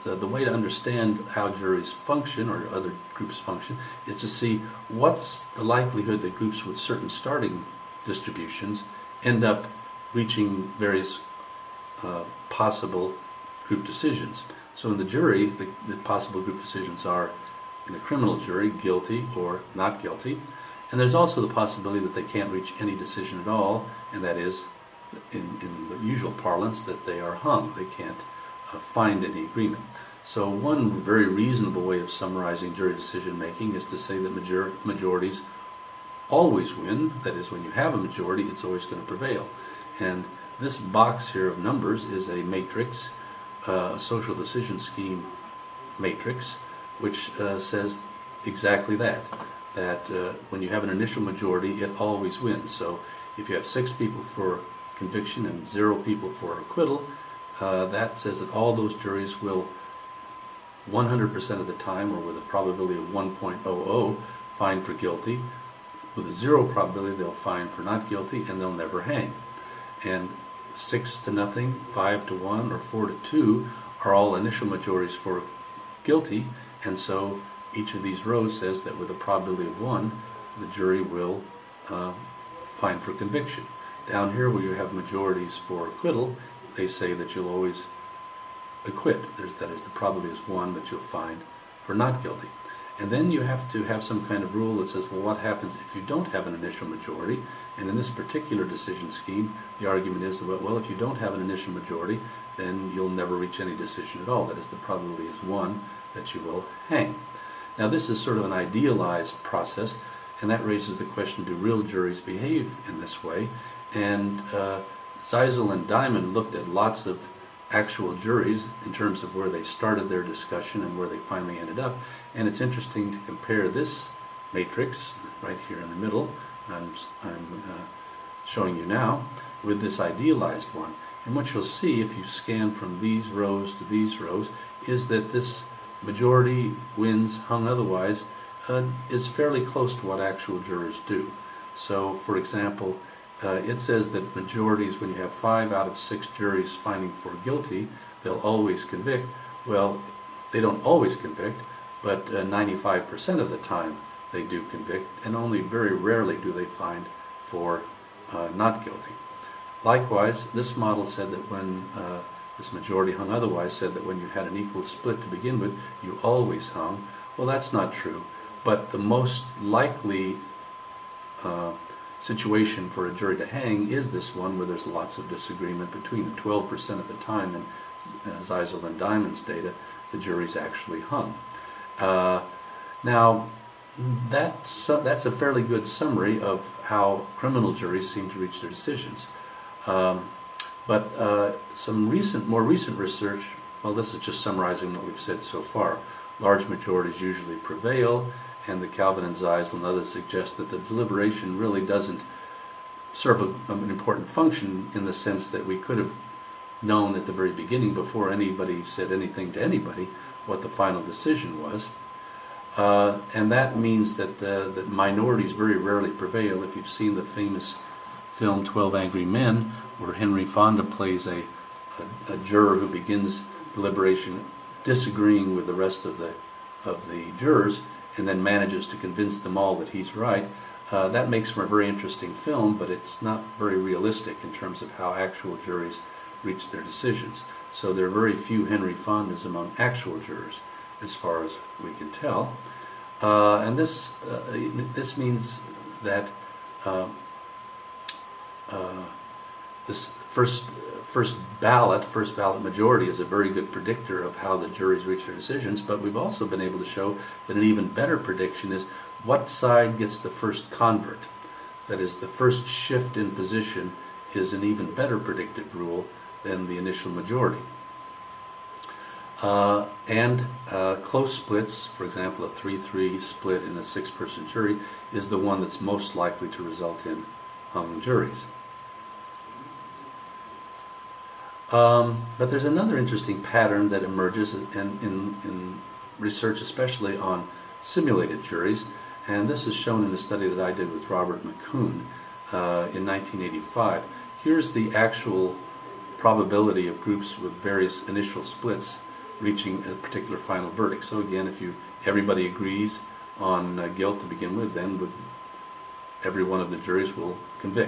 The way to understand how juries function or other groups function is to see what's the likelihood that groups with certain starting distributions end up reaching various possible group decisions. So in the jury, the possible group decisions are, in a criminal jury, guilty or not guilty. And there's also the possibility that they can't reach any decision at all, and that is, in the usual parlance, that they are hung. They can't find any agreement. So one very reasonable way of summarizing jury decision making is to say that majorities always win. That is, when you have a majority, it's always going to prevail. And this box here of numbers is a matrix, a social decision scheme matrix, which says exactly that when you have an initial majority, it always wins. So if you have 6 people for conviction and 0 people for acquittal, that says that all those juries will 100% of the time, or with a probability of 1.00, find for guilty. With a 0 probability, they'll find for not guilty, and they'll never hang. And 6-0, 5-1, or 4-2 are all initial majorities for guilty, and so each of these rows says that with a probability of 1, the jury will find for conviction. Down here, where you have majorities for acquittal, they say that you'll always acquit. That is, the probability is 1 that you'll find for not guilty. And then you have to have some kind of rule that says, well, what happens if you don't have an initial majority? And in this particular decision scheme, the argument is that, well, if you don't have an initial majority, then you'll never reach any decision at all. That is, the probability is 1 that you will hang. Now, this is sort of an idealized process, and that raises the question, do real juries behave in this way? And Zeisel and Diamond looked at lots of actual juries in terms of where they started their discussion and where they finally ended up. And it's interesting to compare this matrix right here in the middle, I'm showing you now, with this idealized one. And what you'll see if you scan from these rows to these rows is that this majority wins hung otherwise is fairly close to what actual jurors do. So, for example, it says that majorities, when you have 5 out of 6 juries finding for guilty, they'll always convict. Well, they don't always convict, but 95% of the time they do convict, and only very rarely do they find for not guilty. Likewise, this model said that when this majority hung otherwise said that when you had an equal split to begin with, you always hung. Well, that's not true, but the most likely situation for a jury to hang is this one where there's lots of disagreement between them. 12% of the time in Zeisel and Diamond's data, the juries actually hung. Now, that's a fairly good summary of how criminal juries seem to reach their decisions. But some more recent research, well, this is just summarizing what we've said so far. Large majorities usually prevail, and the Calvin and Zeisel and others suggest that the deliberation really doesn't serve an important function, in the sense that we could have known at the very beginning, before anybody said anything to anybody, what the final decision was. And that means that that minorities very rarely prevail. If you've seen the famous film 12 Angry Men, where Henry Fonda plays a juror who begins deliberation disagreeing with the rest of the jurors, and then manages to convince them all that he's right, that makes for a very interesting film, but it's not very realistic in terms of how actual juries reach their decisions. So there are very few Henry Fondas among actual jurors, as far as we can tell. And this means that this first ballot majority is a very good predictor of how the juries reach their decisions, but we've also been able to show that an even better prediction is what side gets the first convert. That is, the first shift in position is an even better predictive rule than the initial majority. And close splits, for example, a 3-3 split in a 6-person jury, is the one that's most likely to result in hung juries. But there's another interesting pattern that emerges in research, especially on simulated juries, and this is shown in a study that I did with Robert McCune in 1985. Here's the actual probability of groups with various initial splits reaching a particular final verdict. So again, if everybody agrees on guilt to begin with, then every one of the juries will convict.